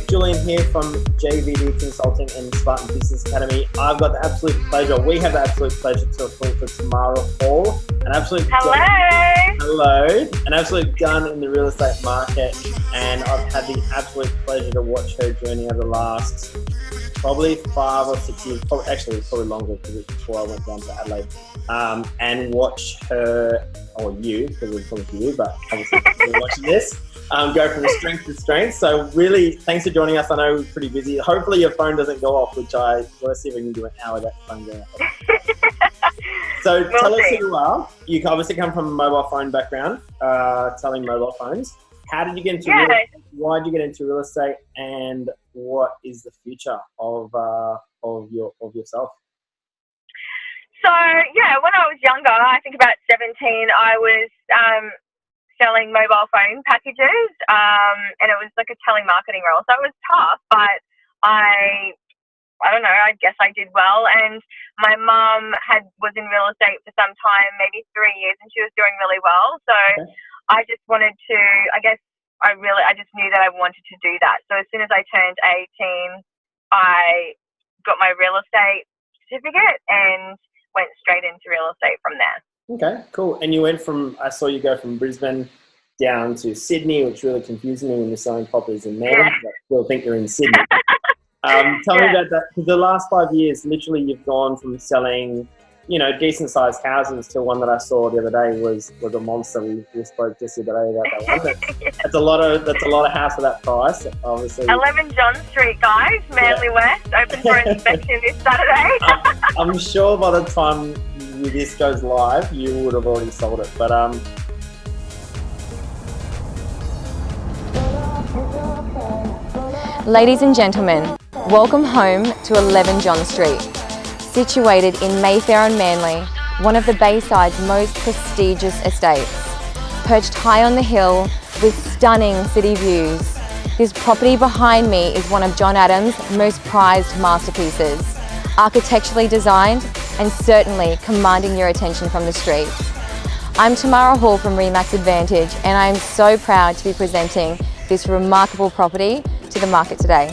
Julian here from JVD Consulting and Spartan Business Academy. I've got the absolute pleasure, we have the absolute pleasure to talk to Tamara Waal, an absolute gun in the real estate market, and I've had the absolute pleasure to watch her journey over the last probably 5 or 6 years, probably longer because it was before I went down to Adelaide, and watch her, or you, because we're talking to you, but obviously you're watching this, go from strength to strength. So really, thanks for joining us. I know we're pretty busy. Hopefully your phone doesn't go off, let's see if we can do an hour without phone going off. So tell us who you are. You obviously come from a mobile phone background, selling mobile phones. How did you get into real estate? Why did you get into real estate, and what is the future of yourself? So when I was younger, I think about 17, I was selling mobile phone packages, and it was like a telemarketing role. So it was tough, but I don't know, I guess I did well. And my mum was in real estate for some time, maybe 3 years, and she was doing really well. So I just wanted to, I just knew that I wanted to do that. So as soon as I turned 18, I got my real estate certificate and went straight into real estate from there. Okay, cool. And you went I saw you go from Brisbane down to Sydney, which really confused me when you're selling properties in Melbourne. I still think you're in Sydney. Tell me about that. For the last 5 years, literally you've gone from selling, decent sized houses to one that I saw the other day was a monster. We spoke just the other day about that one. That's a lot of house for that price, obviously. 11 John Street, guys, Manly West, open for inspection this Saturday. I'm sure by the time this goes live, you would have already sold it. But Ladies and gentlemen, welcome home to 11 John Street. Situated in Mayfair and Manly, one of the Bayside's most prestigious estates. Perched high on the hill with stunning city views, this property behind me is one of John Adams' most prized masterpieces. Architecturally designed and certainly commanding your attention from the street. I'm Tamara Waal from Remax Advantage, and I am so proud to be presenting this remarkable property to the market today.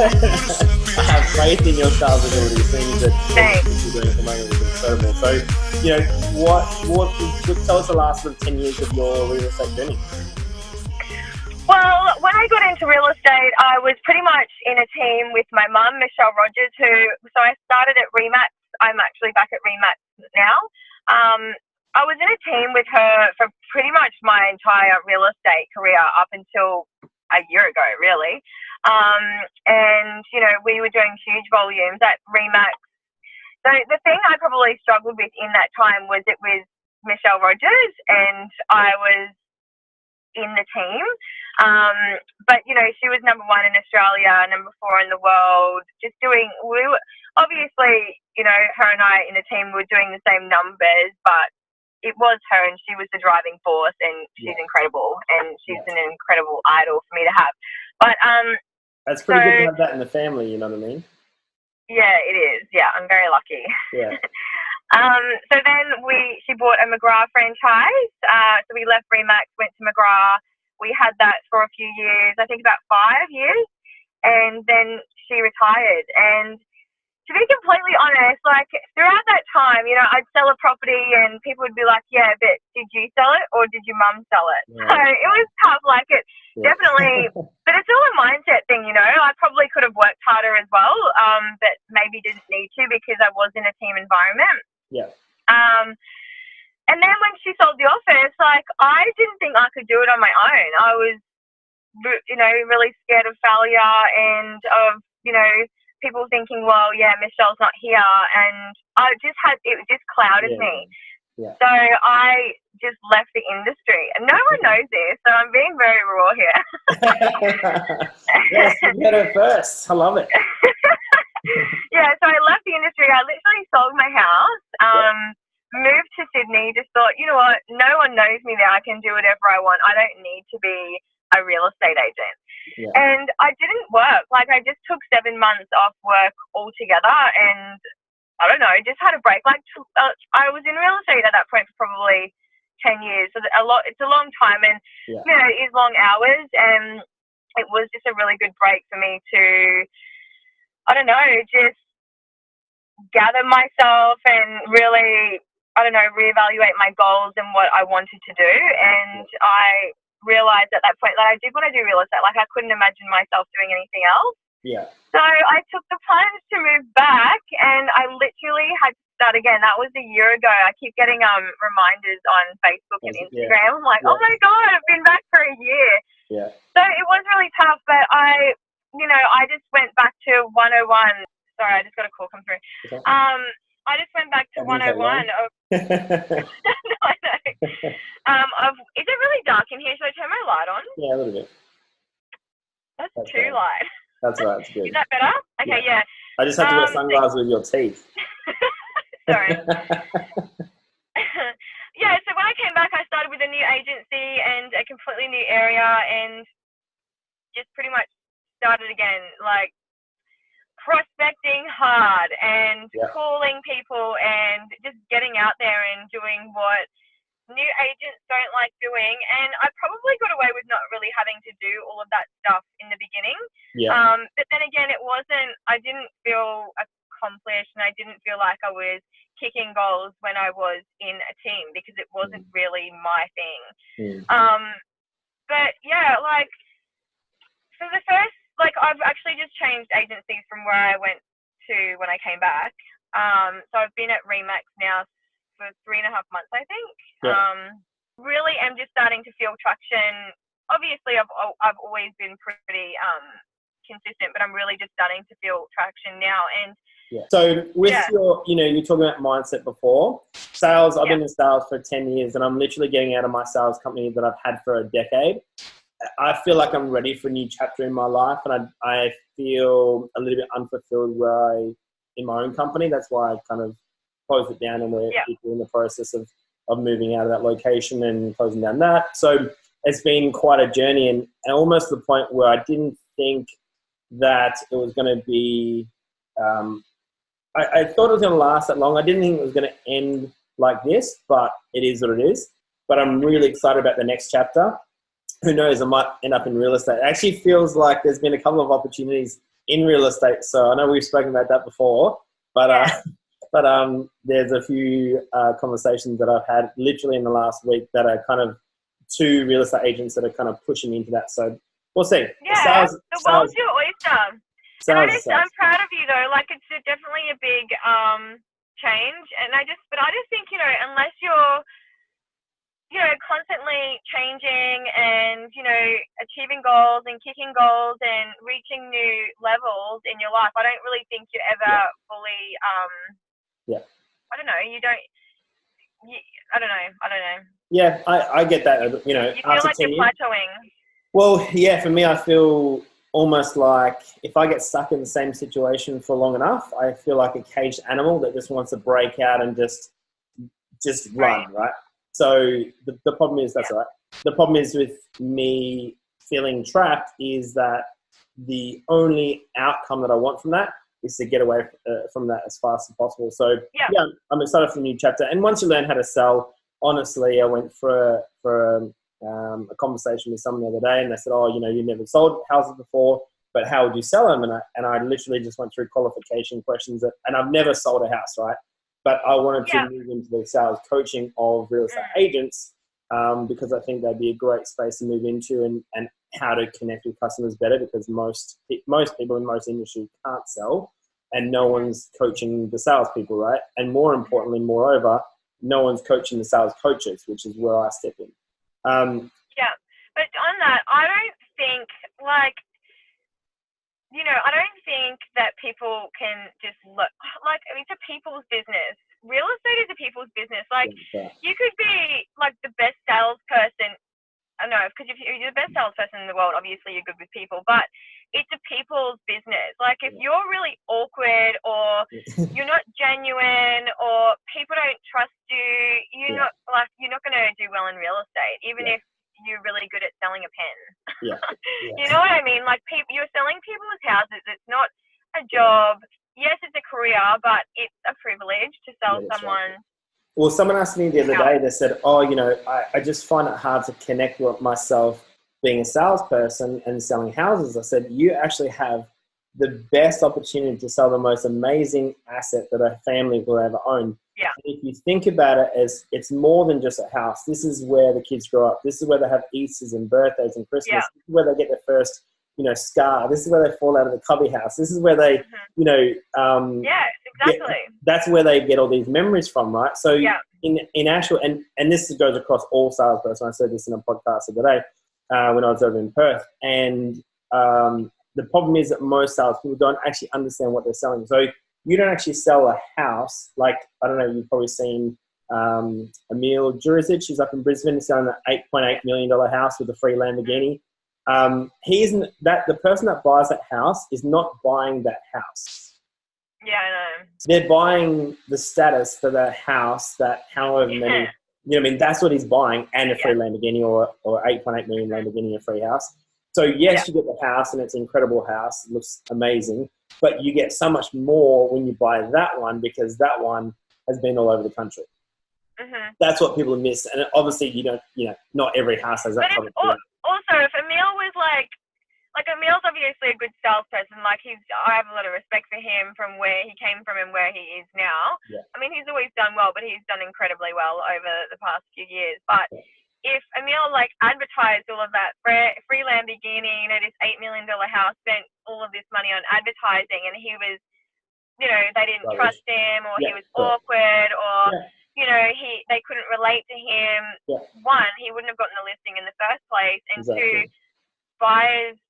I have faith in your sales ability. Things that you're doing at the moment is incredible. So, what tell us the last 10 years of your real estate journey? Well, when I got into real estate, I was pretty much in a team with my mum, Michelle Rogers, so I started at Remax. I'm actually back at Remax now. I was in a team with her for pretty much my entire real estate career up until a year ago, really. And, we were doing huge volumes at Remax. So the thing I probably struggled with in that time was it was Michelle Rogers and I was in the team. But, she was number 1 in Australia, number 4 in the world, obviously, her and I in the team were doing the same numbers, but it was her and she was the driving force, and she's incredible, and she's an incredible idol for me to have. But that's pretty good to have that in the family, you know what I mean? Yeah, it is. Yeah, I'm very lucky. Yeah. So then she bought a McGrath franchise. So we left Remax, went to McGrath. We had that for a few years, I think about 5 years. And then she retired. And to be completely honest, like throughout that time, you know, I'd sell a property and people would be like, yeah, but did you sell it or did your mum sell it? Yeah. So it was tough. Like it definitely, but it's all a mindset thing, you know. I probably could have worked harder as well, but maybe didn't need to because I was in a team environment. Yeah. And then when she sold the office, like I didn't think I could do it on my own. I was, you know, really scared of failure and of, you know, people thinking, well, yeah, Michelle's not here, and it just clouded me. Yeah. So I just left the industry, and no one knows this, so I'm being very raw here. Yes, you heard it first. I love it. Yeah, so I left the industry. I literally sold my house, moved to Sydney, just thought, you know what, no one knows me there. I can do whatever I want. I don't need to be a real estate agent. Yeah. And I didn't work. Like I just took 7 months off work altogether, and I don't know, just had a break. Like I was in real estate at that point for probably 10 years. So it's a long time, and you know, it is long hours, and it was just a really good break for me to, I don't know, just gather myself and really, I don't know, reevaluate my goals and what I wanted to do. And I realized at that point that I did want to do real estate. Like I couldn't imagine myself doing anything else. Yeah. So I took the plunge to move back, and I literally had to start again. That was a year ago. I keep getting reminders on Facebook and Instagram. I'm like, oh my God, I've been back for a year. Yeah. So it was really tough, but I just wwent back to 101. Sorry, I just got a call come through. Okay. I just went back to 101 of no, I know. Is it really dark in here? Should I turn my light on? Yeah, a little bit. That's too light. That's right, it's good. Is that better? Okay, yeah. I just have to wear sunglasses with your teeth. Sorry. Yeah, so when I came back, I started with a new agency and a completely new area, and just pretty much started again, like prospecting hard and calling people and just getting out there and doing what new agents don't like doing. And I probably got away with not really having to do all of that stuff in the beginning. Yeah. But then again, I didn't feel accomplished, and I didn't feel like I was kicking goals when I was in a team, because it wasn't really my thing. But yeah, like for the first, like I've actually just changed agencies from where I went to when I came back. So I've been at Remax now for 3.5 months, I think. Yeah. Really am just starting to feel traction. Obviously, I've always been pretty consistent, but I'm really just starting to feel traction now. And so with your, you know, you're talking about mindset before. Sales, I've been in sales for 10 years, and I'm literally getting out of my sales company that I've had for a decade. I feel like I'm ready for a new chapter in my life, and I feel a little bit unfulfilled in my own company. That's why I kind of closed it down, and we're in the process of moving out of that location and closing down that. So it's been quite a journey, and almost to the point where I didn't think that it was going to be I thought it was going to last that long. I didn't think it was going to end like this, but it is what it is. But I'm really excited about the next chapter. Who knows, I might end up in real estate. It actually feels like there's been a couple of opportunities in real estate. So I know we've spoken about that before, but there's a few conversations that I've had literally in the last week that are kind of 2 real estate agents that are kind of pushing me into that. So we'll see. Yeah, the world's your oyster. And I'm proud of you though. Like it's definitely a big change. And I just think, you know, unless you're, you know, constantly changing and, you know, achieving goals and kicking goals and reaching new levels in your life, I don't really think you're ever fully, I don't know, I don't know. Yeah, I get that, you know. You feel like you're plateauing. Well, yeah, for me, I feel almost like if I get stuck in the same situation for long enough, I feel like a caged animal that just wants to break out and just run, right? So the problem is, that's right. The problem is with me feeling trapped is that the only outcome that I want from that is to get away from that as fast as possible. So Yeah. yeah, I'm excited for the new chapter. And once you learn how to sell, honestly, I went for a conversation with someone the other day, and they said, "Oh, you know, you never sold houses before, but how would you sell them?" And I literally just went through qualification questions, and I've never sold a house, right? But I wanted to move into the sales coaching of real estate agents because I think that'd be a great space to move into, and how to connect with customers better, because most people in most industries can't sell, and no one's coaching the salespeople, right? And more importantly, moreover, no one's coaching the sales coaches, which is where I step in. Yeah, but on that, I don't think, like, you know, I don't think that people can just look, like, it's a people's business. Real estate is a people's business. Like, you could be, like, the best salesperson. I know, because if you're the best salesperson in the world, obviously you're good with people, but it's a people's business. Like, if you're really awkward, or you're not genuine, or people don't trust you, you're not going to do well in real estate, even if you're really good at selling a pen. You know what I mean? Like, you're selling people's houses. It's not a job. Yes, it's a career, but it's a privilege to sell someone. Well, someone asked me the other day, they said, "Oh, you know, I just find it hard to connect with myself being a salesperson and selling houses." I said, "You actually have the best opportunity to sell the most amazing asset that a family will ever own." Yeah. If you think about it as it's more than just a house. This is where the kids grow up. This is where they have Easters and birthdays and Christmas. Yeah. This is where they get their first, you know, scar. This is where they fall out of the cubby house. This is where they, you know, yes, exactly. that's where they get all these memories from, right? So in actual, and this goes across all salespersons. I said this in a podcast the other day when I was over in Perth, and the problem is that most salespeople don't actually understand what they're selling. So you don't actually sell a house. Like, I don't know, you've probably seen Emil Jurisic. He's up in Brisbane. He's selling an $8.8 million house with a free Lamborghini. The person that buys that house is not buying that house. Yeah, I know. They're buying the status for the house that however many, you know what I mean? That's what he's buying, and a free Lamborghini or $8.8 million Lamborghini, a free house. So yes, you get the house, and it's an incredible house. It looks amazing, but you get so much more when you buy that one, because that one has been all over the country. That's what people miss. And obviously not every house has that. But also, if Emil was like Emil's obviously a good salesperson. Like, I have a lot of respect for him from where he came from and where he is now. Yeah. I mean, he's always done well, but he's done incredibly well over the past few years. But if Emil, like, advertised all of that free Lamborghini, you know, this $8 million house, spent all of this money on advertising, and he was, you know, they didn't trust him, or he was awkward, or you know, they couldn't relate to him. One, he wouldn't have gotten a listing in the first place, and two, buyers,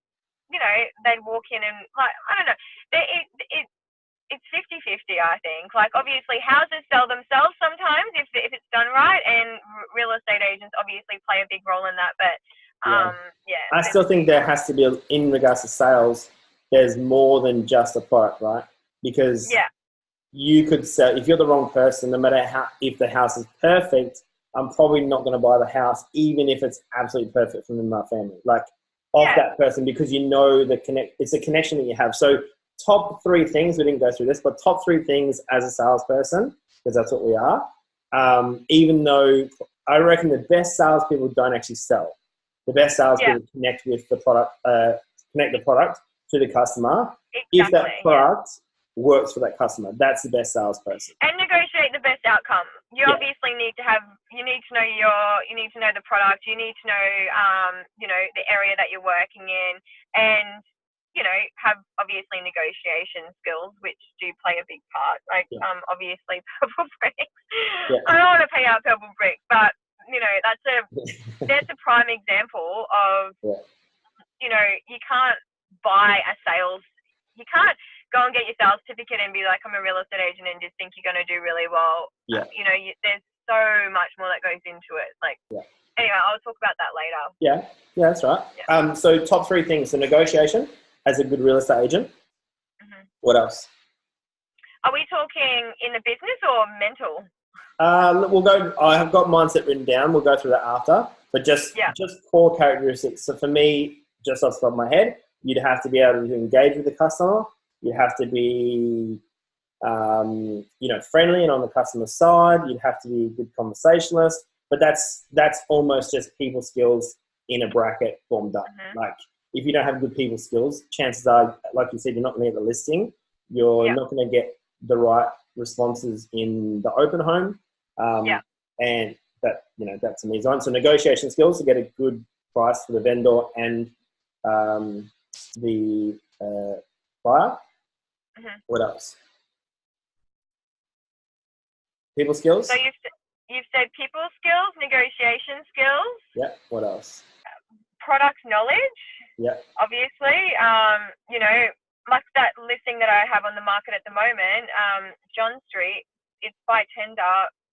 you know, they'd walk in and, like, I don't know, it's 50-50, I think. Like, obviously houses sell themselves sometimes if it's done right, and real estate agents obviously play a big role in that, but I still think there has to be, in regards to sales, there's more than just a product, right? Because you could sell, if you're the wrong person, no matter if the house is perfect, I'm probably not going to buy the house, even if it's absolutely perfect for me and my family. Like, that person, because you know it's a connection that you have. So top 3 things, we didn't go through this, but top 3 things as a salesperson, because that's what we are. Even though I reckon the best salespeople don't actually sell. The best salespeople connect with the product, connect the product to the customer. Exactly, if that product works for that customer, that's the best salesperson. And negotiate the best outcome. You obviously need to know the product, you need to know, you know, the area that you're working in, and, you know, have obviously negotiation skills, which do play a big part. Like, obviously Purple Bricks. I don't want to pay out Purple Bricks, but, you know, that's a prime example of, you know, you can't buy a sales, you can't go and get your sales certificate and be like, I'm a real estate agent, and just think you're going to do really well. You know, there's so much more that goes into it. Like, anyway, I'll talk about that later. Yeah, that's right. So top 3 things. So negotiation as a good real estate agent. What else? Are we talking in the business or mental? We'll go. I have got mindset written down. We'll go through that after. But just core characteristics. So for me, just off the top of my head, you'd have to be able to engage with the customer. You have to be, friendly and on the customer side. You'd have to be a good conversationalist. But that's almost just people skills in a bracket formed up. Like, if you don't have good people skills, chances are, like you said, you're not going to get the listing. You're not going to get the right responses in the open home. And that's a me zone. So negotiation skills to get a good price for the vendor and the buyer. What else? People skills. So you've said people skills, negotiation skills. Yeah. What else? Product knowledge. Yeah. Obviously, like that listing that I have on the market at the moment, John Street. It's by tender.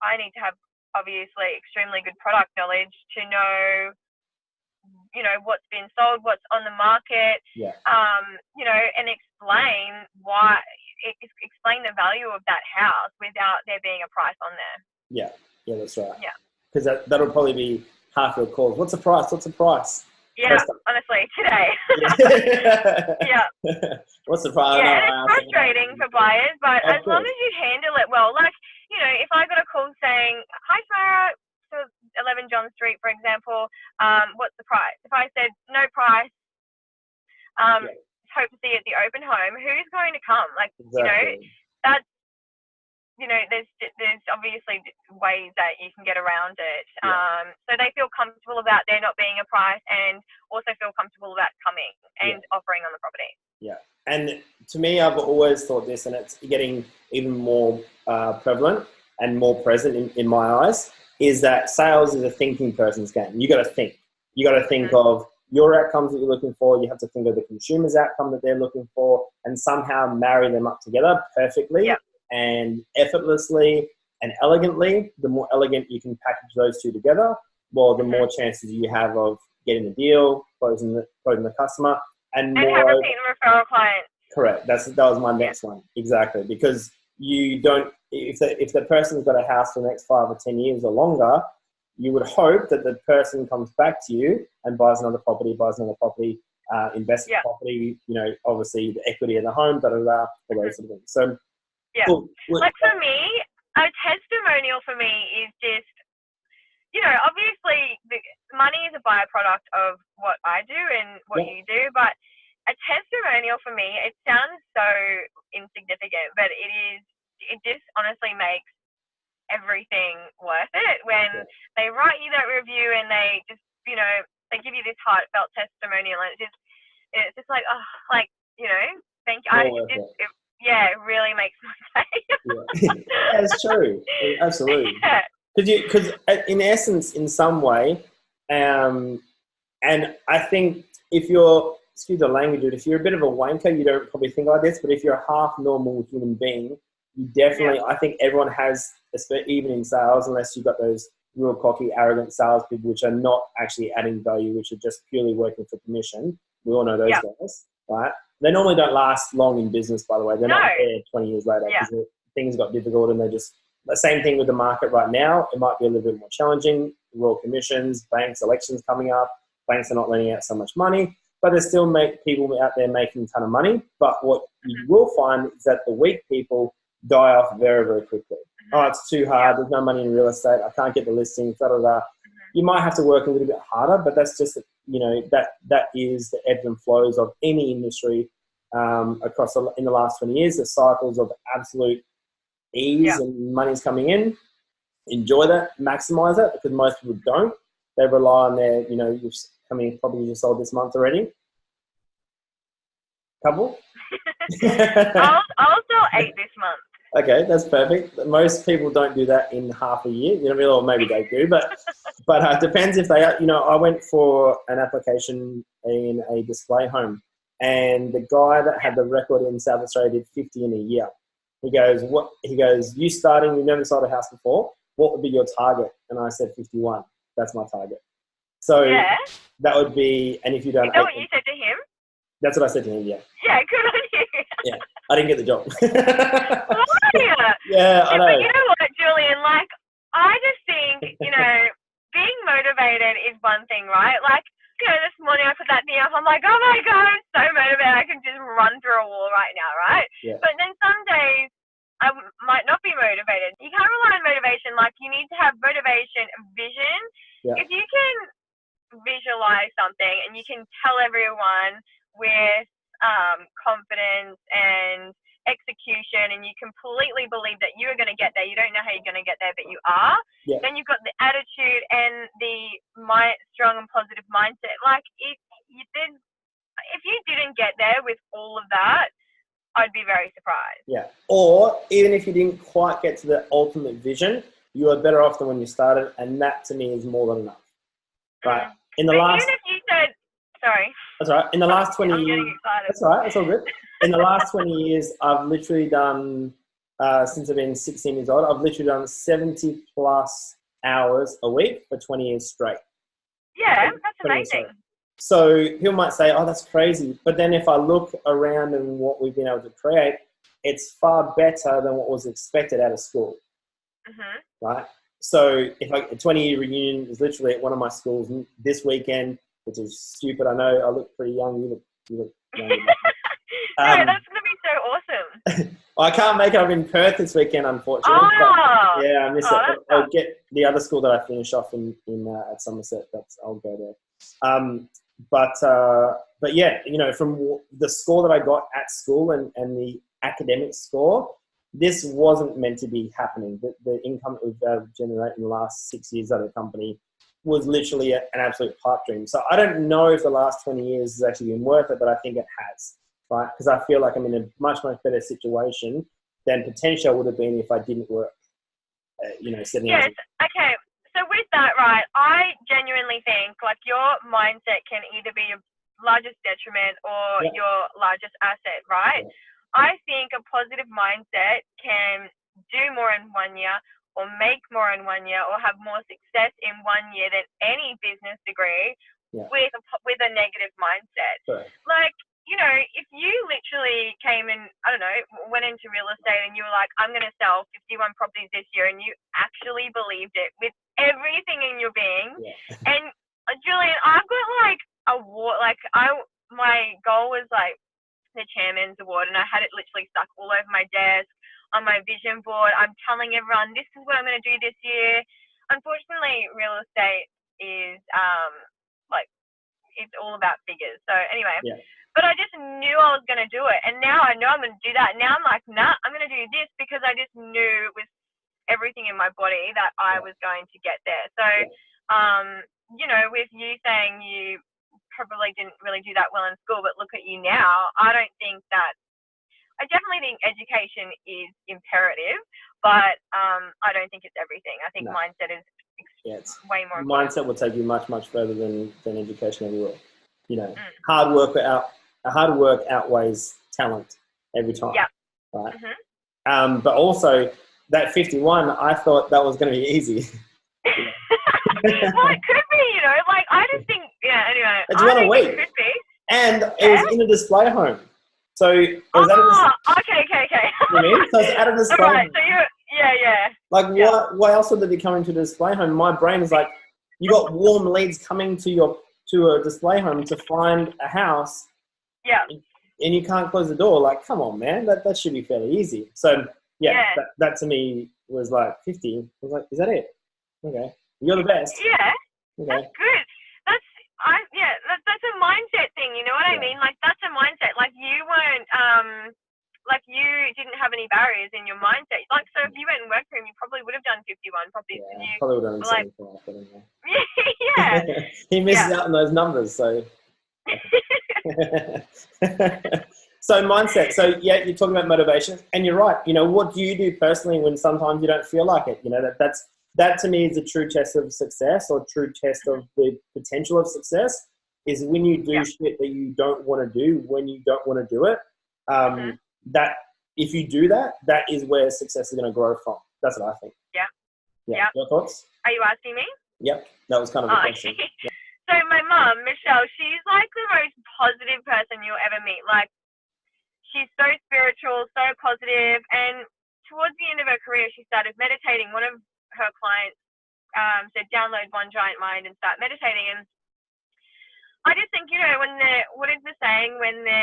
I need to have obviously extremely good product knowledge to know, what's been sold, what's on the market. And explain explain the value of that house without there being a price on there. Yeah, that's right. Yeah. Because that'll probably be half your calls. What's the price? Yeah, honestly, today. Yeah. What's the price? Yeah, and it's frustrating for buyers, but as long as you handle it well, like, if I got a call saying, "Hi, Tamara, to 11 John Street, for example, what's the price?" If I said, "No price, hope to see you at the open home," who's going to come? Like, exactly. That's, there's obviously ways that you can get around it. So they feel comfortable about there not being a price, and also feel comfortable about coming and offering on the property. Yeah. And to me, I've always thought this, and it's getting even more prevalent and more present in my eyes, is that sales is a thinking person's game. You got to think. You got to think of your outcomes that you're looking for. You have to think of the consumer's outcome that they're looking for, and somehow marry them up together perfectly and effortlessly and elegantly. The more elegant you can package those two together, well, the more chances you have of getting the deal, closing the customer, and have repeat and referral clients. Correct. That was my next one. Exactly. Because you don't, if the person's got a house for the next 5 or 10 years or longer, you would hope that the person comes back to you and buys another property, invests in property, obviously the equity of the home, all those sort of things. So, cool. Like for me, a testimonial for me is just, obviously money is a byproduct of what I do and what you do, but a testimonial for me, it sounds so insignificant, but it just honestly makes everything worth it when they write you that review and they just, they give you this heartfelt testimonial, and it's just like, thank you. It really makes my day. That's true. Absolutely. Because in essence, in some way, and I think if you're, excuse the language, if you're a bit of a wanker, you don't probably think like this, but if you're a half normal human being, you definitely, I think everyone has, even in sales, unless you've got those real cocky, arrogant salespeople, which are not actually adding value, which are just purely working for commission. We all know those guys, right? They normally don't last long in business, by the way. They're not there 20 years later because things got difficult, and the same thing with the market right now. It might be a little bit more challenging. Royal commissions, banks, elections coming up. Banks are not lending out so much money, but there's still people out there making a ton of money. But what you will find is that the weak people die off very, very quickly. Oh, it's too hard. There's no money in real estate. I can't get the listings. You might have to work a little bit harder, but that's just, that is the ebbs and flows of any industry across in the last 20 years. The cycles of absolute ease and money's coming in. Enjoy that, maximize it, because most people don't. They rely on their, you've probably just sold this month already. Couple? I'll sell 8 this month. Okay, that's perfect. Most people don't do that in half a year. Or maybe they do, but it depends if they are. I went for an application in a display home, and the guy that had the record in South Australia did 50 in a year. He goes, "What?" He goes, "You starting? You've never sold a house before. What would be your target?" And I said, 51. That's my target. So that would be, and if you don't, is that what you said to him? That's what I said to him. Yeah. Yeah, good on you. Yeah, I didn't get the job. Why? Yeah, I know. But you know what, Julian? Like, I just think, being motivated is one thing, right? Like, this morning I put that thing up. I'm like, oh my God, I'm so motivated. I can just run through a wall right now, right? Yeah. But then some days I might not be motivated. You can't rely on motivation. Like, you need to have motivation and vision. Yeah. If you can visualize something and you can tell everyone with confidence and execution, and you completely believe that you are going to get there. You don't know how you're going to get there, but you are. Yeah. Then you've got the attitude and the strong and positive mindset. Like, if you didn't get there with all of that, I'd be very surprised. Yeah. Or even if you didn't quite get to the ultimate vision, you are better off than when you started, and that to me is more than enough. Right. Even if you said, sorry. That's all right. In the last 20 I'm years. getting excited. That's all right. That's all good. In the last 20 years, I've literally done, since I've been 16 years old, I've literally done 70 plus hours a week for 20 years straight. Yeah, that's amazing. So people might say, oh, that's crazy. But then if I look around and what we've been able to create, it's far better than what was expected out of school. Mm-hmm. Right? So if a 20-year reunion is literally at one of my schools this weekend, which is stupid. I know I look pretty young. You look young. No, that's going to be so awesome. Well, I can't make it up in Perth this weekend, unfortunately. Oh, yeah, I miss it. I'll get the other school that I finish off in at Somerset. I'll go there. But yeah, you know, from the score that I got at school and the academic score, this wasn't meant to be happening. The income that we've generated in the last 6 years at the company was literally an absolute pipe dream. So I don't know if the last 20 years has actually been worth it, but I think it has, right? Because I feel like I'm in a much, much better situation than potentially I would have been if I didn't work, 7 years. Yes, okay. So with that, right, I genuinely think, like, your mindset can either be your largest detriment or your largest asset, right? Yeah. I think a positive mindset can do more in 1 year, or make more in 1 year, or have more success in 1 year than any business degree with a negative mindset. Sure. Like, you know, if you literally came and, I don't know, went into real estate and you were like, I'm going to sell 51 properties this year, and you actually believed it with everything in your being. Yeah. And Julian, I've got like a award, my goal was like the chairman's award, and I had it literally stuck all over my desk on my vision board. I'm telling everyone, this is what I'm going to do this year. Unfortunately, real estate is it's all about figures. So anyway, but I just knew I was going to do it, and now I know I'm going to do that. Now I'm like, nah, I'm going to do this because I just knew with everything in my body that I was going to get there. So, you know, with you saying you probably didn't really do that well in school, but look at you now, I definitely think education is imperative, but I don't think it's everything. I think mindset is way more important. Mindset will take you much, much further than education ever will. You know, hard work outweighs talent every time. Yeah. Right. Mm-hmm. But also that 51, I thought that was going to be easy. Well, it could be, you know, like I just think, anyway. It's one a week. It could be. And it was in a display home. So it was okay. You know what I mean? So it's at a display home. So you're, Like, why else would they be coming to a display home? My brain is like, you got warm leads coming to a display home to find a house. Yeah. And you can't close the door. Like, come on, man. That should be fairly easy. So, that to me was like 50. I was like, is that it? Okay. You're the best. Yeah. Okay. That's good. That's a mindset thing. You know what I mean? Like, that's a mindset. Like, you weren't, you didn't have any barriers in your mindset. Like, so if you went and worked for him, you probably would have done 51 properties. Yeah, probably would have done 75. But anyway. Yeah. He misses out on those numbers, so. So mindset. So you're talking about motivation, and you're right. You know, what do you do personally when sometimes you don't feel like it? You know, that to me is a true test of success, or true test of the potential of success, is when you do shit that you don't want to do, when you don't want to do it. That if you do that is where success is going to grow from. That's what I think. Yeah. Your thoughts? Are you asking me? Yep. That was kind of a question. Okay. So my mum, Michelle, she's like the most positive person you'll ever meet. Like, she's so spiritual, so positive, and towards the end of her career, she started meditating. One of her clients said, download One Giant Mind and start meditating. And I just think, when what is the saying, when the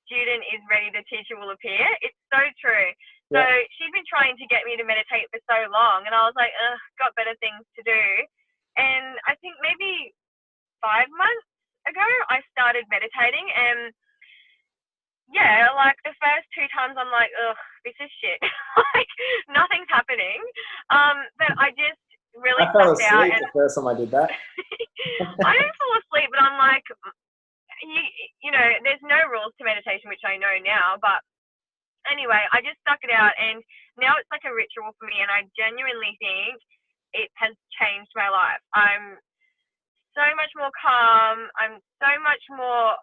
student is ready, the teacher will appear. It's so true. So she's been trying to get me to meditate for so long, and I was like, ugh, got better things to do. And I think maybe 5 months ago, I started meditating, and yeah, like the first 2 times I'm like, ugh, this is shit. Like nothing's happening. But I just really I fell stuck out. asleep the first time I did that. I don't fall asleep, but I'm like, there's no rules to meditation, which I know now, but anyway, I just stuck it out, and now it's like a ritual for me, and I genuinely think it has changed my life. I'm so much more calm. I'm so much more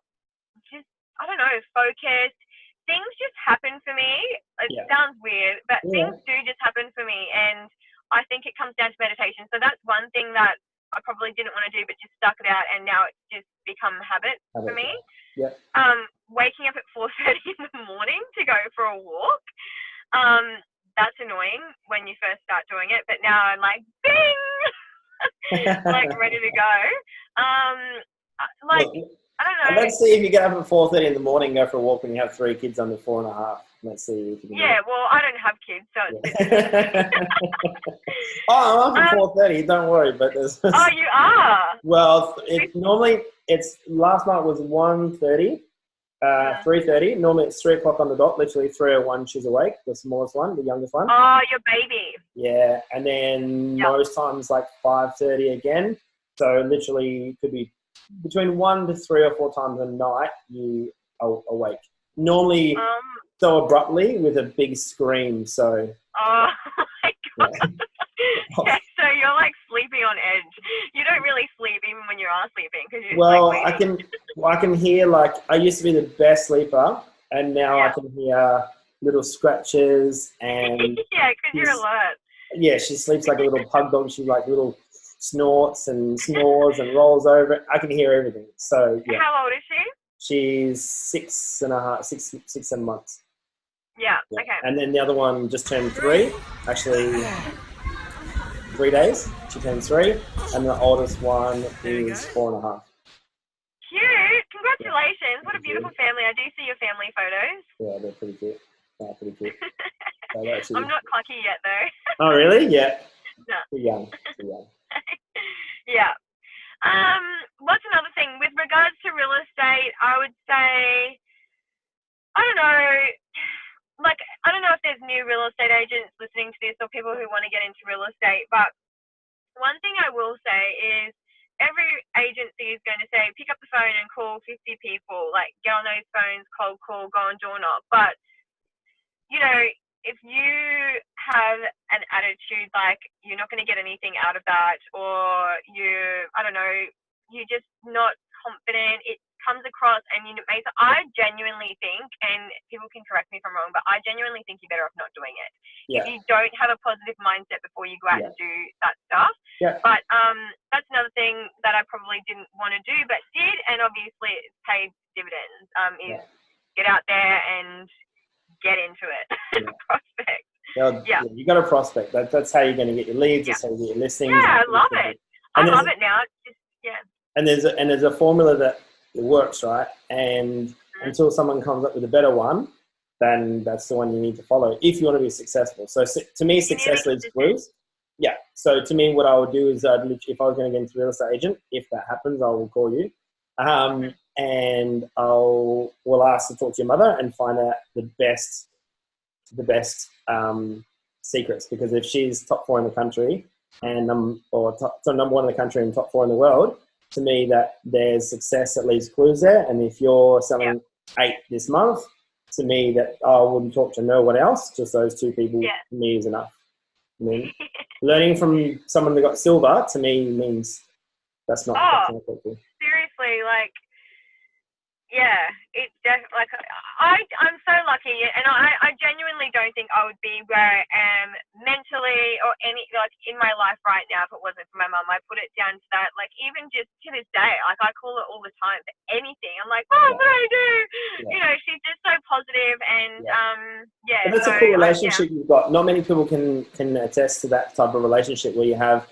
just, I don't know, focused. Things just happen for me. It sounds weird, but things do just happen for me, and I think it comes down to meditation. So that's one thing that I probably didn't want to do, but just stuck it out, and now it's just become a habit for me. Yeah. Waking up at 4:30 in the morning to go for a walk. That's annoying when you first start doing it, but now I'm like, bing, like ready to go. Like, I don't know. Let's see if you get up at 4:30 in the morning and go for a walk when you have 3 kids under 4.5. Let's see if you can. Yeah, well, I don't have kids, so it's Oh, I'm up at 4:30. Don't worry, but there's. Oh, you are. Well, it's last night was 1:30. 3:30. Normally it's 3 o'clock on the dot. Literally 3:01. She's awake. The smallest one, the youngest one. Oh, your baby. Yeah, and then most times like 5:30 again. So literally could be between 1 to 3 or 4 times a night you are awake. Normally so abruptly with a big scream. So. Oh my god. Yeah, so you're like sleeping on edge. You don't really sleep even when you are sleeping because you're I can hear, like, I used to be the best sleeper, and now I can hear little scratches and yeah, because you're alert. Yeah, she sleeps like a little pug dog. She like little snorts and snores and rolls over. I can hear everything. So yeah. How old is she? She's 6, 7 months. Yeah. Okay. And then the other one just turned 3. Actually, 3 days. She turned 3, and the oldest one is 4.5. Cute! Congratulations! What a beautiful family. I do see your family photos. Yeah, they're pretty cute. Pretty cute. I'm not clucky yet, though. Oh, really? Yeah. No. Too young. Yeah. What's another thing with regards to real estate? I would say, I don't know if there's new real estate agents listening to this or people who want to get into real estate, but one thing I will say is every agency is going to say pick up the phone and call 50 people, like get on those phones, cold call, go on door knock. But if you have an attitude like you're not going to get anything out of that, or you're just not confident, it comes across, and I genuinely think, and people can correct me if I'm wrong, but I genuinely think you're better off not doing it. If you don't have a positive mindset before you go out and do that stuff. But that's another thing that I probably didn't want to do, but did, and obviously it's paid dividends, is get out there and get into it. Prospect. You got to prospect. That's how you're going to get your leads. That's how you get your listings. Yeah, I love it. I love it now. It's just, And there's a formula that it works, right? And until someone comes up with a better one, then that's the one you need to follow if you want to be successful. So to me, success leaves clues. Yeah. So to me, what I would do is if I was going to get into real estate agent, if that happens, I will call you. And we'll ask to talk to your mother and find out the best secrets, because if she's top 4 in the country and number 1 in the country and top 4 in the world, to me that there's success that leaves clues there. And if you're selling 8 this month, to me that I wouldn't talk to no one else, just those 2 people to me is enough. I mean, learning from someone that got silver to me means that's not helpful. Seriously, like, it's definitely like I'm so lucky, and I genuinely don't think I would be where I am mentally or in my life right now if it wasn't for my mum. I put it down to that. Like, even just to this day, like I call her all the time for anything. I'm like, Mom, what do I do? She's just so positive, and But that's a cool relationship you've got. Not many people can attest to that type of relationship where you have,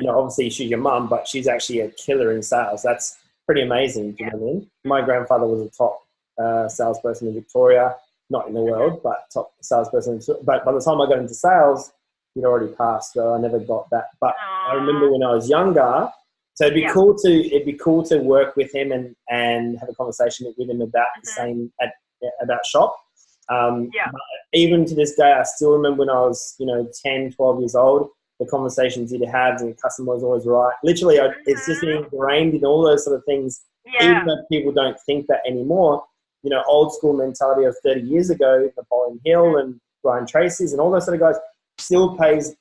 obviously she's your mum, but she's actually a killer in sales. That's pretty amazing. Do you know what I mean? My grandfather was a top salesperson in Victoria, not in the world, but top salesperson. But by the time I got into sales, he'd already passed, so I never got that. But I remember when I was younger, so it'd be cool to work with him and have a conversation with him about the same about shop. But even to this day, I still remember when I was 10, 12 years old, the conversations you'd have, and the customer was always right. Literally, it's just ingrained in all those sort of things. Even though people don't think that anymore, old school mentality of 30 years ago, Napoleon Hill and Brian Tracy's and all those sort of guys still plays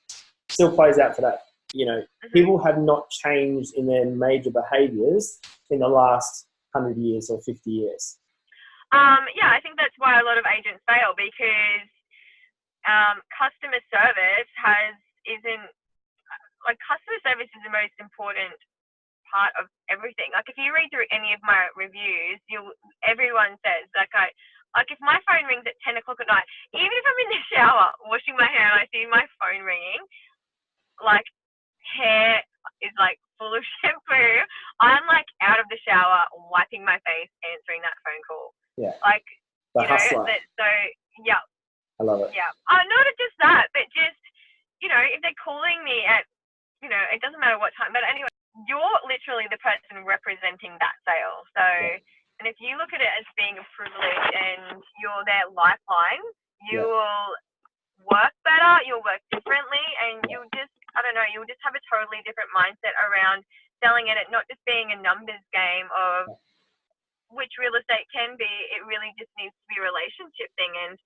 out today. People have not changed in their major behaviours in the last 100 years or 50 years. I think that's why a lot of agents fail, because customer service customer service is the most important part of everything. Like, if you read through any of my reviews, everyone says, if my phone rings at 10 o'clock at night, even if I'm in the shower washing my hair and I see my phone ringing, like, hair is like full of shampoo, I'm like out of the shower, wiping my face, answering that phone call. Yeah. Like, the hustler. I love it. Yeah. Not just that, but just, if they're calling me at, it doesn't matter what time, but anyway, you're literally the person representing that sale. So, and if you look at it as being a privilege and you're their lifeline, you will work better, you'll work differently, and you'll just have a totally different mindset around selling it not just being a numbers game of which real estate can be. It really just needs to be a relationship thing. And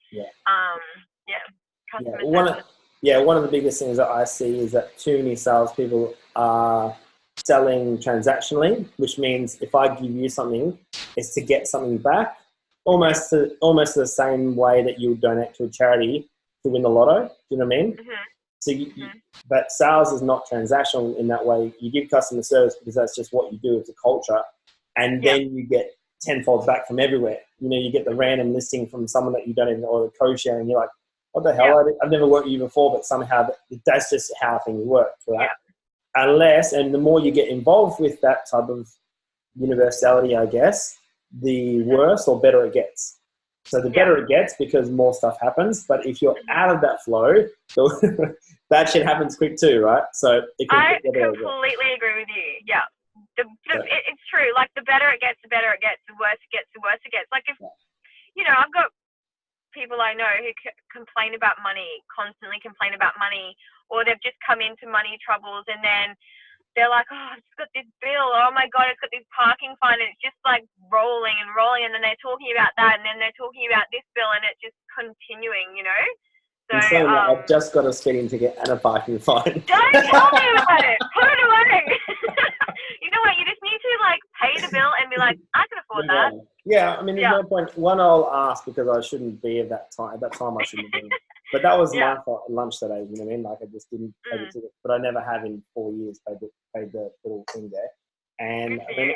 customer service. One of the biggest things that I see is that too many salespeople are selling transactionally, which means if I give you something, it's to get something back, almost the same way that you would donate to a charity to win the lotto. Do you know what I mean? So, but sales is not transactional in that way. You give customer service because that's just what you do. It's a culture, and then you get tenfold back from everywhere. You get the random listing from someone that you don't even know, or the co-share, and you're like, what the hell? I've never worked with you before, but somehow that's just how things work, right? And the more you get involved with that type of universality, I guess, the worse or better it gets. So the better it gets, because more stuff happens. But if you're out of that flow, bad shit happens quick too, right? So I completely agree with you. Yeah. It's true. Like, the better it gets, the better it gets. The worse it gets, the worse it gets. Like, if I've got people I know who complain about money, constantly complain about money, or they've just come into money troubles, and then they're like, oh, I've just got this bill. Oh my God, it's got this parking fine, and it's just like rolling and rolling. And then they're talking about that, and then they're talking about this bill, and it's just continuing, So I've just got a speeding ticket and a parking fine. Don't tell me about it. Put it away. You know what? You just need to pay the bill and be like, I can afford that. Yeah, I mean, there's no point. One, I'll ask because I shouldn't be at that time. At that time, I shouldn't have been. But that was my fault at lunch today. You know what I mean? Like, I just didn't pay the ticket. But I never have in 4 years paid the little thing there. And I mean,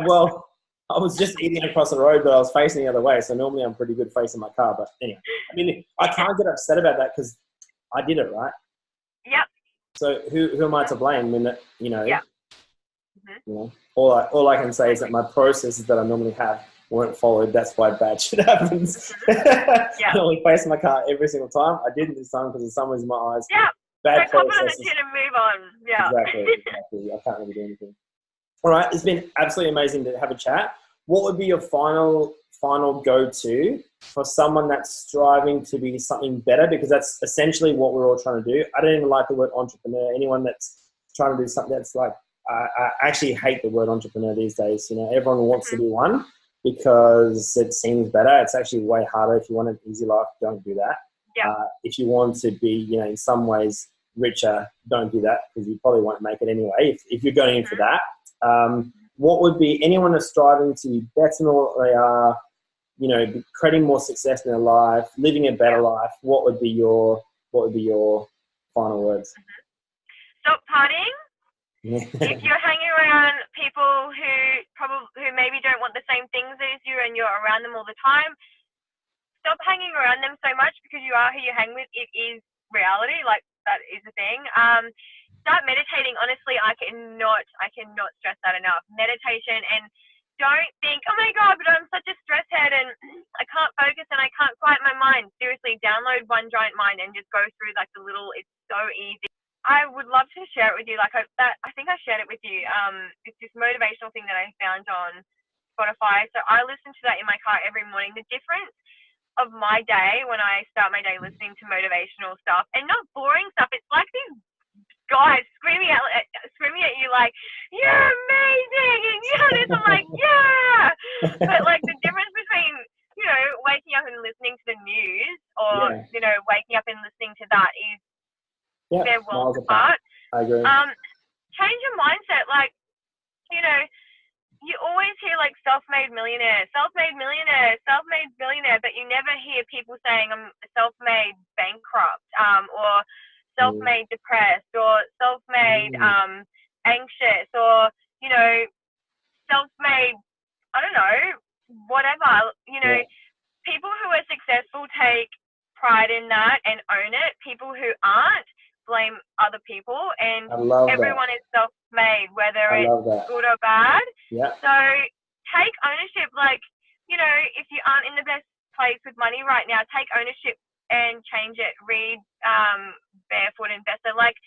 well, I was just eating across the road, but I was facing the other way. So normally I'm pretty good facing my car. But anyway, I mean, I can't get upset about that because I did it, right? Yep. So who am I to blame when all I can say is that my processes that I normally have weren't followed. That's why bad shit happens. I only face my car every single time. I didn't this time because the sun was in my eyes. Yeah. Bad so confident that you to move on. Yeah. Exactly. I can't really do anything. All right. It's been absolutely amazing to have a chat. What would be your final go-to for someone that's striving to be something better? Because that's essentially what we're all trying to do. I don't even like the word entrepreneur. Anyone that's trying to do something that's like, I actually hate the word entrepreneur these days. Everyone wants to be one because it seems better. It's actually way harder. If you want an easy life, don't do that. Yeah. If you want to be, in some ways richer, don't do that because you probably won't make it anyway if you're going in for that. What would be anyone that's striving to be better than what they are, creating more success in their life, living a better life? What would be your final words? Stop partying. If you're hanging around people who maybe don't want the same things as you and you're around them all the time, stop hanging around them so much because you are who you hang with. It is reality, like that is a thing. start meditating. Honestly, I cannot stress that enough. Meditation, and don't think, oh my God, but I'm such a stress head and I can't focus and I can't quiet my mind. Seriously, download One Giant Mind and just go through like it's so easy. I would love to share it with you. Like I think I shared it with you. It's this motivational thing that I found on Spotify. So I listen to that in my car every morning. The difference of my day when I start my day listening to motivational stuff and not boring stuff. It's like these guys screaming at you like, you're amazing, and this. I'm like, yeah. But like the difference between, waking up and listening to the news or, waking up and listening to that is they're worlds apart. I agree. Change your mindset. Like, you always hear like self-made millionaire, self-made millionaire, self-made billionaire, but you never hear people saying I'm self-made bankrupt, or self-made depressed, or self-made anxious, or self-made, I don't know, whatever. People who are successful take pride in that and own it. People who aren't blame other people, and everyone is self-made, whether it's good or bad. Yeah. So take ownership. Like, if you aren't in the best place with money right now, take ownership and change it. Read Barefoot Investor. Like,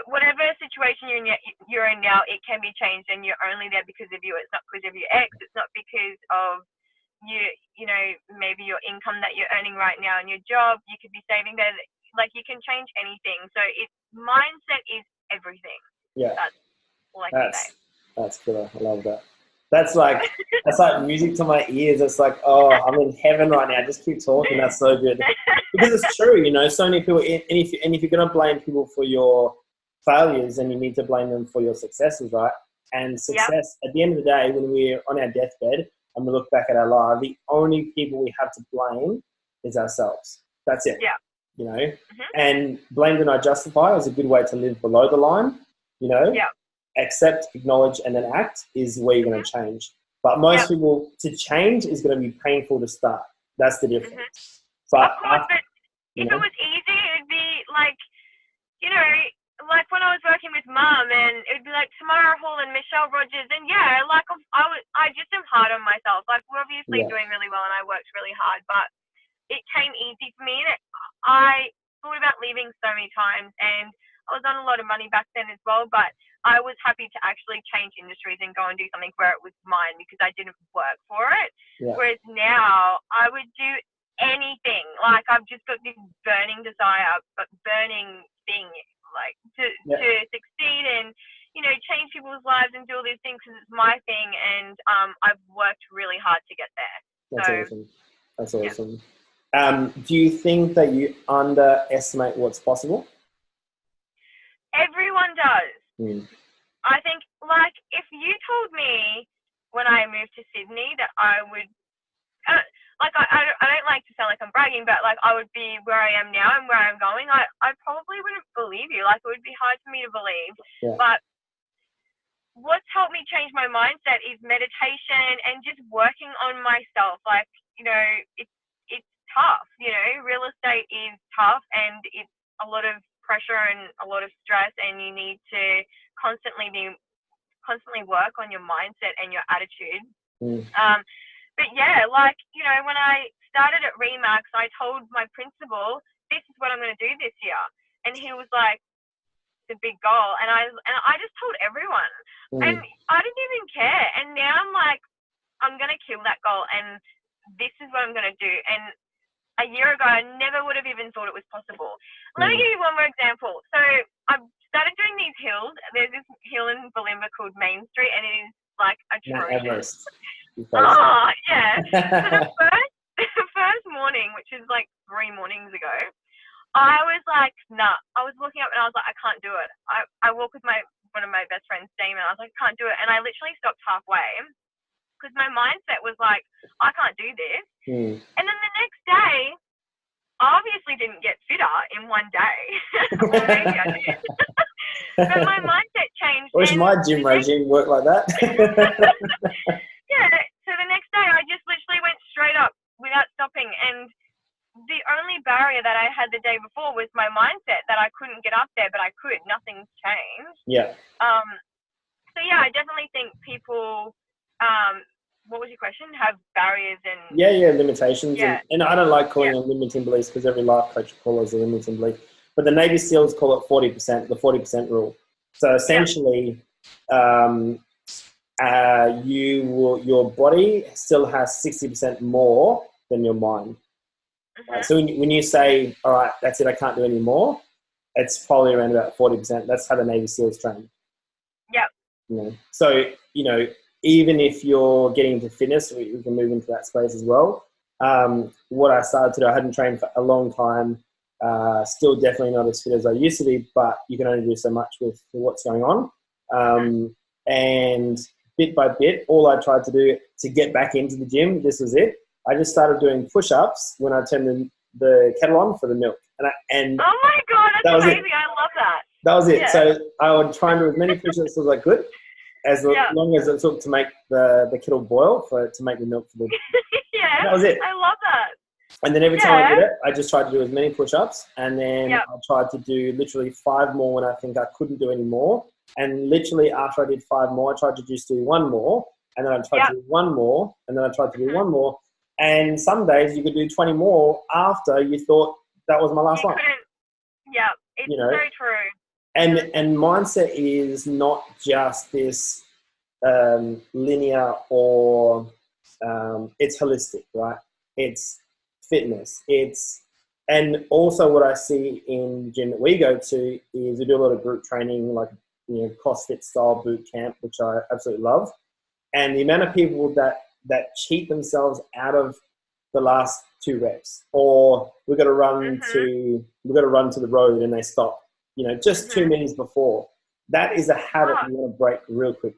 whatever situation you're in now, it can be changed, and you're only there because of you. It's not because of your ex. It's not because of maybe your income that you're earning right now and your job. You could be saving there. Like, you can change anything. So mindset is everything. Yeah. That's all I can say. That's cool. I love that. That's like music to my ears. It's like, oh, I'm in heaven right now. Just keep talking. That's so good. Because it's true, so many people, and if you're going to blame people for your failures, then you need to blame them for your successes, right? And success, at the end of the day, when we're on our deathbed and we look back at our life, the only people we have to blame is ourselves. That's it. Yeah. And blame do not justify is a good way to live below the line. Accept, acknowledge, and then act is where you're going to change. But most people, to change is going to be painful to start. That's the difference. But, of course, but if it was easy, it would be like, like when I was working with Mum, and it would be like Tamara Hall and Michelle Rogers, and I just am hard on myself. Like, we're obviously doing really well, and I worked really hard, but it came easy for me, and I thought about leaving so many times, and I was on a lot of money back then as well, but I was happy to actually change industries and go and do something where it was mine because I didn't work for it. Yeah. Whereas now I would do anything. Like, I've just got this burning desire, but burning thing, like to succeed and, change people's lives and do all these things because it's my thing. And I've worked really hard to get there. That's awesome. Do you think that you underestimate what's possible? Everyone does. I think, like, if you told me when I moved to Sydney that I would, I don't like to sound like I'm bragging, but like I would be where I am now and where I'm going, I probably wouldn't believe you. Like, it would be hard for me to believe. Yeah. But what's helped me change my mindset is meditation and just working on myself. Like, it's tough. Real estate is tough, and it's a lot of pressure and a lot of stress, and you need to constantly work on your mindset and your attitude. But yeah, like, when I started at Remax, I told my principal, this is what I'm going to do this year, and he was like, it's a big goal, and I just told everyone, and I didn't even care, and now I'm like, I'm going to kill that goal, and this is what I'm going to do. And a year ago, I never would have even thought it was possible. Let me give you one more example. So I've started doing these hills. There's this hill in Bulimba called Main Street, and it is like atrocious. Oh, yeah. So the first morning, which is like 3 mornings ago, I was like, nah. I was looking up and I was like, I can't do it. I walk with one of my best friends, Damon. I was like, I can't do it. And I literally stopped halfway because my mindset was like, I can't do this. And then the next day, I obviously didn't get fitter in one day. Or maybe I did. But my mindset changed. Wish my gym regime worked like that. Yeah. So the next day, I just literally went straight up without stopping. And the only barrier that I had the day before was my mindset that I couldn't get up there, but I could. Nothing's changed. Yeah. So yeah, I definitely think people, what was your question? Have barriers and Limitations. Yeah. And I don't like calling them limiting beliefs because every life coach will call it a limiting belief. But the Navy SEALs call it 40%, the 40% rule. So essentially, your body still has 60% more than your mind. So when you say, all right, that's it, I can't do any more, it's probably around about 40%. That's how the Navy SEALs train. Yep. You know? So, you know, even if you're getting into fitness, we can move into that space as well. What I started to do, I hadn't trained for a long time, still definitely not as fit as I used to be, but you can only do so much with what's going on. And bit by bit, all I tried to do to get back into the gym, this was it. I just started doing push-ups when I turned the kettle on for the milk. And oh my God, that's amazing. I love that. That was it. Yeah. So I would try and do as many push-ups as I could, as long as it took to make the kettle boil to make the milk for the Yeah, that was it. I love that. And then every time I did it, I just tried to do as many push-ups, and then I tried to do literally 5 more when I think I couldn't do any more. And literally after I did 5 more, I tried to just do 1 more, and then I tried to do 1 more, and then I tried to do 1 more. And some days you could do 20 more after you thought that was my last one. Yeah, it's so true. And mindset is not just this linear or it's holistic, right? It's fitness. And also what I see in the gym that we go to is we do a lot of group training, like CrossFit style boot camp, which I absolutely love. And the amount of people that cheat themselves out of the last 2 reps, or we've got to run to the road and they stop, just 2 minutes before. That is a habit you want to break real quick.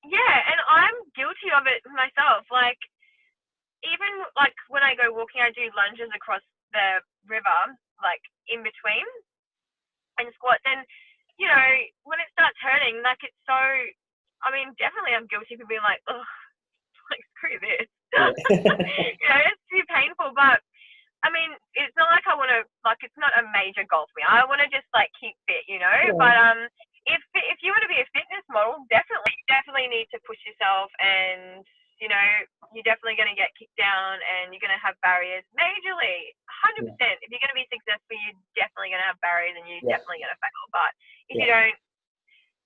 Yeah, and I'm guilty of it myself. Like, even like when I go walking, I do lunges across the river, like in between, and squats. And when it starts hurting, like it's so. I mean, definitely, I'm guilty for being like, oh, like screw this. Yeah. It's too painful. But I mean, it's not like I want to. Like, it's not a major goal for me. I want to just like keep fit, Yeah. But if you want to be a fitness model, definitely need to push yourself, and you're definitely going to get kicked down, and you're going to have barriers majorly, 100%. If you're going to be successful, you're definitely going to have barriers, and you're definitely going to fail. But if you don't,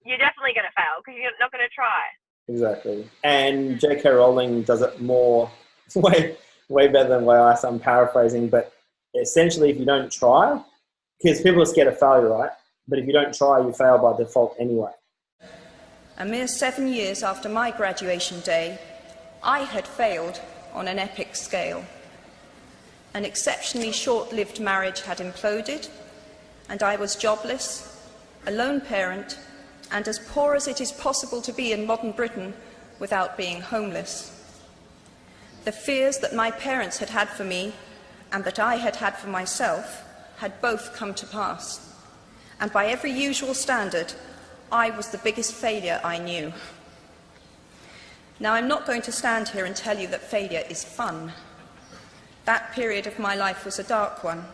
you're definitely going to fail because you're not going to try. Exactly. And J.K. Rowling does it way better than what I'm paraphrasing, but essentially if you don't try, because people are scared of failure, right? But if you don't try, you fail by default anyway. A mere 7 years after my graduation day, I had failed on an epic scale. An exceptionally short-lived marriage had imploded, and I was jobless, a lone parent, and as poor as it is possible to be in modern Britain without being homeless. The fears that my parents had had for me and that I had had for myself had both come to pass. And by every usual standard, I was the biggest failure I knew. Now, I'm not going to stand here and tell you that failure is fun. That period of my life was a dark one,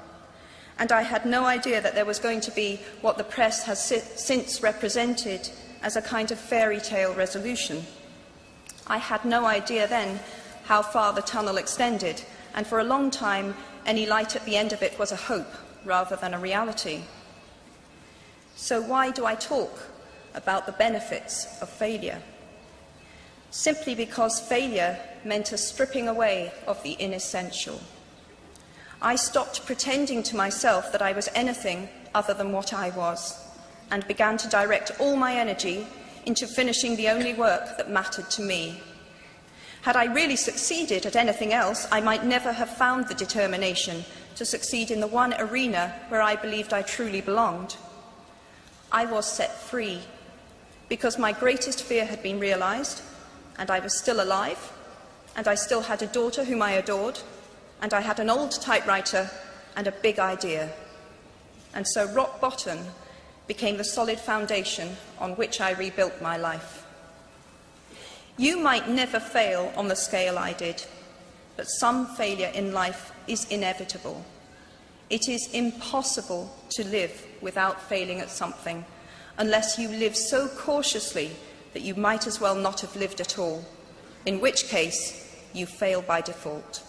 and I had no idea that there was going to be what the press has since represented as a kind of fairy tale resolution. I had no idea then how far the tunnel extended, and for a long time, any light at the end of it was a hope rather than a reality. So why do I talk about the benefits of failure? Simply because failure meant a stripping away of the inessential. I stopped pretending to myself that I was anything other than what I was, and began to direct all my energy into finishing the only work that mattered to me. Had I really succeeded at anything else, I might never have found the determination to succeed in the one arena where I believed I truly belonged. I was set free, because my greatest fear had been realized, and I was still alive, and I still had a daughter whom I adored, and I had an old typewriter and a big idea. And so rock bottom became the solid foundation on which I rebuilt my life. You might never fail on the scale I did, but some failure in life is inevitable. It is impossible to live without failing at something, unless you live so cautiously that you might as well not have lived at all, in which case you fail by default.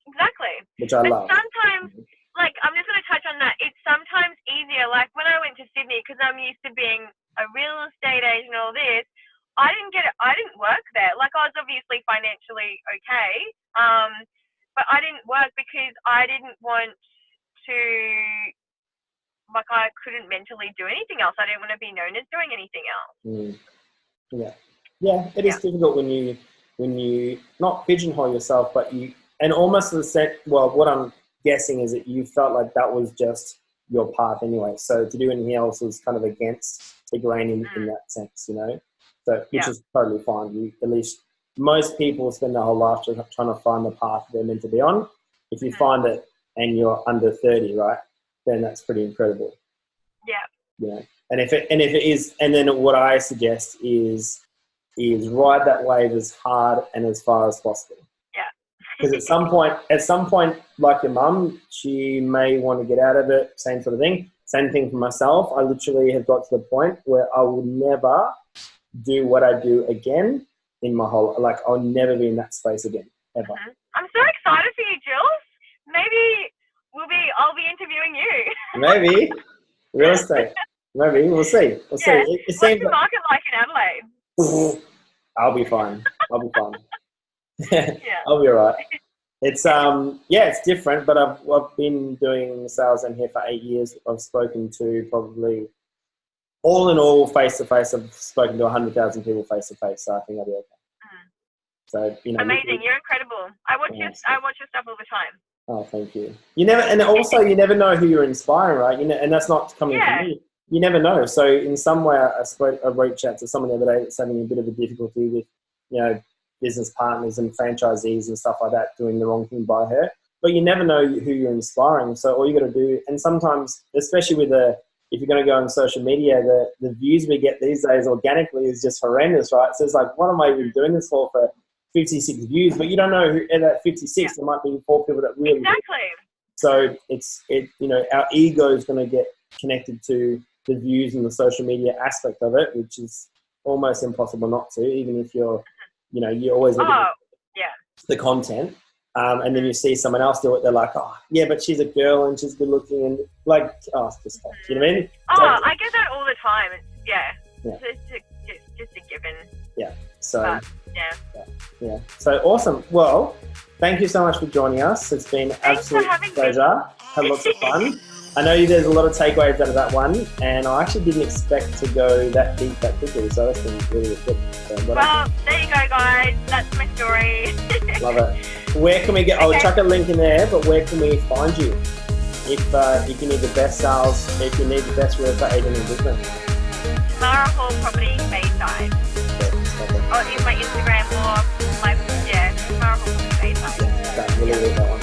Exactly. Which I but love. Sometimes, like, I'm just going to touch on that. It's sometimes easier. Like, when I went to Sydney, because I'm used to being a real estate agent and all this, I didn't work there. Like, I was obviously financially okay, but I didn't work because I didn't want to, like, I couldn't mentally do anything else. I didn't want to be known as doing anything else. Yeah, it is difficult when you not pigeonhole yourself, but you, and almost the set. Well, what I'm guessing is that you felt like that was just your path anyway. So to do anything else was kind of against the grain in that sense, you know. So which is totally fine. You, at least most people spend their whole life trying to find the path they're meant to be on. If you find it and you're under 30, right, then that's pretty incredible. Yeah. You know, and if it is, and then what I suggest is ride that wave as hard and as far as possible. Yeah. Because at some point, like your mum, she may want to get out of it. Same sort of thing. Same thing for myself. I literally have got to the point where I will never do what I do again in my whole, like, I'll never be in that space again, ever. I'm so excited for you, Jules. Maybe I'll be interviewing you. Maybe. Real estate. Maybe. We'll see. We'll see. It What's seems the market like in Adelaide? I'll be fine. I'll be all right. It's it's different, but I've been doing sales in here for 8 years. I've spoken to probably, all in all, face to face, I've spoken to 100,000 people face to face. So I think I'll be okay. So, you know, amazing. You're incredible. I watch your stuff all the time. Oh, thank you. You never know who you're inspiring, right? You know, and that's not coming from me. You never know. So in some way, I reached out to someone the other day that's having a bit of a difficulty with, you know, business partners and franchisees and stuff like that doing the wrong thing by her. But you never know who you're inspiring. So all you got to do, and sometimes, especially with if you're going to go on social media, the views we get these days organically is just horrendous, right? So it's like, what am I even doing this for 56 views? But you don't know who at that 56, there might be 4 people that really. Exactly. So you know, our ego is going to get connected to the views and the social media aspect of it, which is almost impossible not to, even if you're, you know, you always look at the content. And then you see someone else do it, they're like, oh, yeah, but she's a girl and she's good looking, and like, oh, it's just tough. You know what I mean? Oh, I get that all the time. It's just a given. Yeah. So, yeah. So awesome. Well, thank you so much for joining us. It's been an absolute pleasure. Had lots of fun. I know there's a lot of takeaways out of that one, and I actually didn't expect to go that deep that quickly, so it's been really good. So, well, there you go, guys. That's my story. Love it. Where can we get? I'll chuck a link in there, but where can we find you? If you need the best sales, if you need the best real estate agent in Brisbane. Tamara Hall Property Bayside. Or in my Instagram or Tamara Hall Property Bayside. Okay, we'll leave that one.